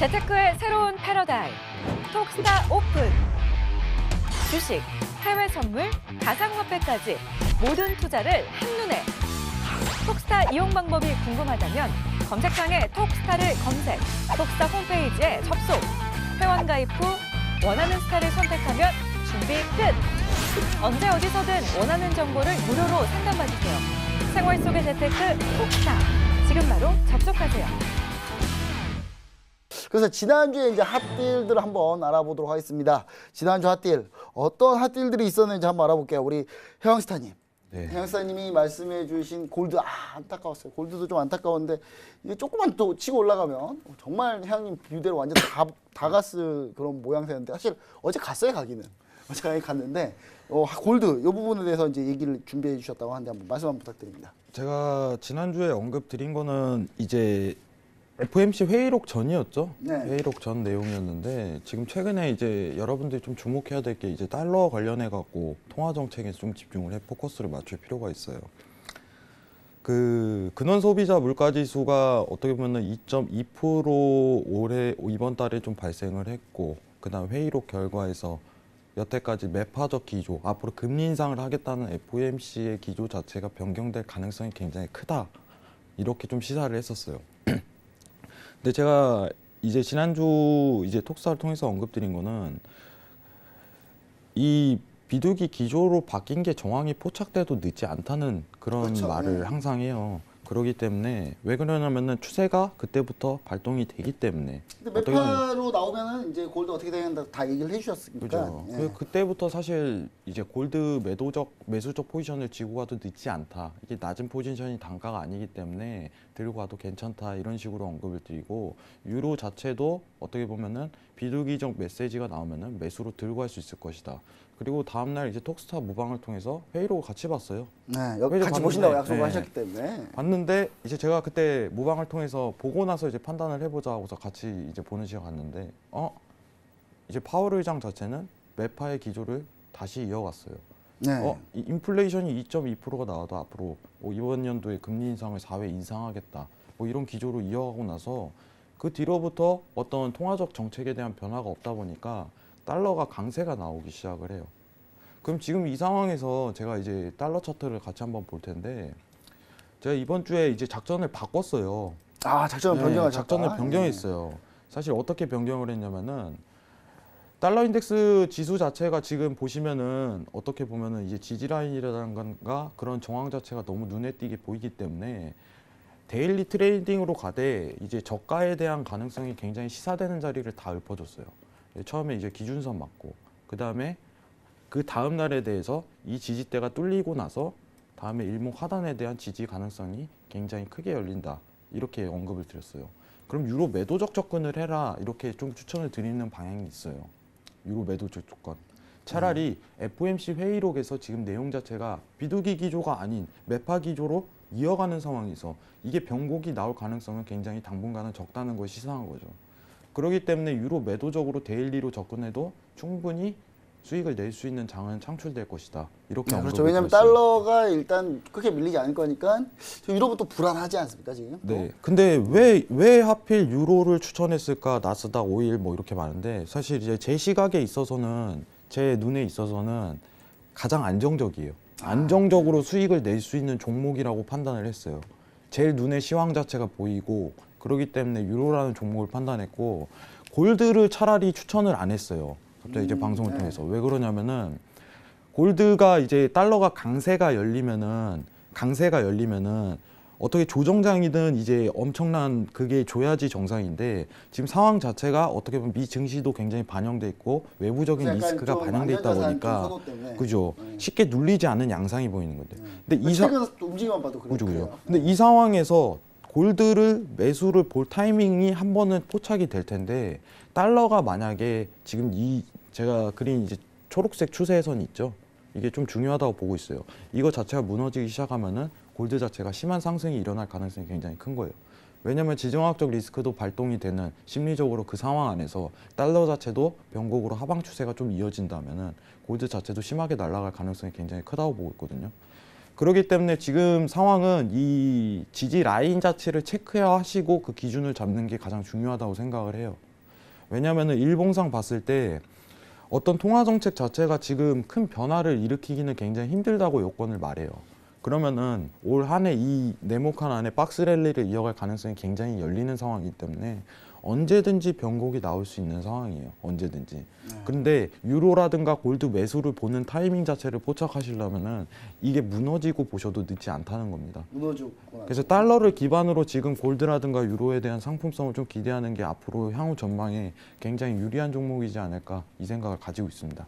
재테크의 새로운 패러다임, 톡스타 오픈. 주식, 해외 선물, 가상화폐까지 모든 투자를 한눈에. 톡스타 이용 방법이 궁금하다면 검색창에 톡스타를 검색, 톡스타 홈페이지에 접속. 회원 가입 후 원하는 스타를 선택하면 준비 끝! 언제 어디서든 원하는 정보를 무료로 상담받으세요. 생활 속의 재테크 톡스타. 지금 바로 접속하세요. 그래서 지난주에 이제 핫딜들을 한번 알아보도록 하겠습니다. 지난주 핫딜 어떤 핫딜들이 있었는지 한번 알아볼게요. 우리 혜왕스타님. 네. 혜왕스타님이 말씀해 주신 골드 안타까웠어요. 골드도 좀 안타까운데 이게 조금만 또 치고 올라가면 정말 혜왕님 뷰대로 완전 다 갔을 그런 모양새였는데 사실 어제 갔어요. 가기는 어제 가긴 갔는데 골드 이 부분에 대해서 이제 얘기를 준비해 주셨다고 하는데 한번 말씀 한번 부탁드립니다. 제가 지난주에 언급드린 거는 이제 FOMC 회의록 전이었죠. 네. 회의록 전 내용이었는데 지금 최근에 이제 여러분들이 좀 주목해야 될 게 이제 달러 관련해 갖고 통화 정책에 좀 집중을 해 포커스를 맞출 필요가 있어요. 그 근원 소비자 물가 지수가 어떻게 보면은 2.2% 올해 이번 달에 좀 발생을 했고, 그다음 회의록 결과에서 여태까지 매파적 기조, 앞으로 금리 인상을 하겠다는 FOMC의 기조 자체가 변경될 가능성이 굉장히 크다. 이렇게 좀 시사를 했었어요. 근데 제가 이제 지난주 이제 톡스타를 통해서 언급드린 거는 이 비둘기 기조로 바뀐 게 정황이 포착돼도 늦지 않다는 그런 그렇죠. 말을 네. 항상 해요. 그러기 때문에 왜 그러냐면은 추세가 그때부터 발동이 되기 때문에. 근데 어떻게 보면 매파로 나오면은 이제 골드 어떻게 되는다 다 얘기를 해주셨으니까. 그죠. 예. 그때부터 사실 이제 골드 매수적 포지션을 쥐고 가도 늦지 않다. 이게 낮은 포지션이 단가가 아니기 때문에 들고 가도 괜찮다. 이런 식으로 언급을 드리고, 유로 자체도 어떻게 보면은 비둘기적 메시지가 나오면은 매수로 들고 갈 수 있을 것이다. 그리고 다음날 이제 톡스타 무방을 통해서 회의록을 같이 봤어요. 네, 회의록 같이 봤는데, 보신다고 약속을 네. 하셨기 때문에. 봤는데 이제 제가 그때 무방을 통해서 보고 나서 이제 판단을 해보자 하고서 같이 이제 보는 시간 갔는데 이제 파월 의장 자체는 매파의 기조를 다시 이어갔어요. 네. 이 인플레이션이 2.2%가 나와도 앞으로 이번 연도에 금리 인상을 4회 인상하겠다. 이런 기조로 이어가고 나서 그 뒤로부터 어떤 통화적 정책에 대한 변화가 없다 보니까 달러가 강세가 나오기 시작을 해요. 그럼 지금 이 상황에서 제가 이제 달러 차트를 같이 한번 볼 텐데, 제가 이번 주에 이제 작전을 바꿨어요. 작전을 네, 변경하셨다. 작전을 변경했어요. 사실 어떻게 변경을 했냐면은 달러 인덱스 지수 자체가 지금 보시면은 어떻게 보면은 이제 지지 라인이라든가 그런 정황 자체가 너무 눈에 띄게 보이기 때문에 데일리 트레이딩으로 가되 이제 저가에 대한 가능성이 굉장히 시사되는 자리를 다 읊어줬어요. 처음에 이제 기준선 맞고, 그 다음에 그 다음 날에 대해서 이 지지대가 뚫리고 나서 다음에 일목 하단에 대한 지지 가능성이 굉장히 크게 열린다. 이렇게 언급을 드렸어요. 그럼 유로 매도적 접근을 해라. 이렇게 좀 추천을 드리는 방향이 있어요. 유로 매도적 접근. 차라리 FOMC 회의록에서 지금 내용 자체가 비둘기 기조가 아닌 매파 기조로 이어가는 상황에서 이게 변곡이 나올 가능성은 굉장히 당분간은 적다는 것이 시사한 거죠. 그렇기 때문에 유로 매도적으로 데일리로 접근해도 충분히 수익을 낼 수 있는 장은 창출될 것이다. 이렇게 언급을 그렇죠. 왜냐하면 드렸어요. 달러가 일단 크게 밀리지 않을 거니까 유로는 또 불안하지 않습니까 지금? 네. 근데 왜 하필 유로를 추천했을까? 나스닥, 오일 뭐 이렇게 많은데, 사실 이제 제 시각에 있어서는, 제 눈에 있어서는 가장 안정적이에요. 안정적으로 수익을 낼 수 있는 종목이라고 판단을 했어요. 제일 눈에 시황 자체가 보이고, 그렇기 때문에 유로라는 종목을 판단했고, 골드를 차라리 추천을 안 했어요. 갑자기 이제 방송을 통해서. 왜 그러냐면은 골드가 이제 달러가 강세가 열리면은 어떻게 조정장이든 이제 엄청난 그게 줘야지 정상인데, 지금 상황 자체가 어떻게 보면 미 증시도 굉장히 반영돼 있고 외부적인 약간 리스크가 좀 반영돼 있다 안전자산 보니까, 좀 선호 때문에. 그죠? 쉽게 눌리지 않는 양상이 보이는 건데. 근데 최근 움직임만 봐도 그죠. 그래요. 근데 이 상황에서 골드를 매수를 볼 타이밍이 한 번은 포착이 될 텐데, 달러가 만약에 지금 제가 그린 이제 초록색 추세선 있죠. 이게 좀 중요하다고 보고 있어요. 이거 자체가 무너지기 시작하면은 골드 자체가 심한 상승이 일어날 가능성이 굉장히 큰 거예요. 왜냐하면 지정학적 리스크도 발동이 되는, 심리적으로 그 상황 안에서 달러 자체도 변곡으로 하방 추세가 좀 이어진다면은 골드 자체도 심하게 날아갈 가능성이 굉장히 크다고 보고 있거든요. 그렇기 때문에 지금 상황은 이 지지 라인 자체를 체크하시고 그 기준을 잡는 게 가장 중요하다고 생각을 해요. 왜냐하면은 일봉상 봤을 때 어떤 통화 정책 자체가 지금 큰 변화를 일으키기는 굉장히 힘들다고 여건을 말해요. 그러면은 올 한 해 이 네모칸 안에 박스 랠리를 이어갈 가능성이 굉장히 열리는 상황이기 때문에 언제든지 변곡이 나올 수 있는 상황이에요. 언제든지. 그런데 유로라든가 골드 매수를 보는 타이밍 자체를 포착하시려면은 이게 무너지고 보셔도 늦지 않다는 겁니다. 무너지고. 그래서 달러를 기반으로 지금 골드라든가 유로에 대한 상품성을 좀 기대하는 게 앞으로 향후 전망에 굉장히 유리한 종목이지 않을까 이 생각을 가지고 있습니다.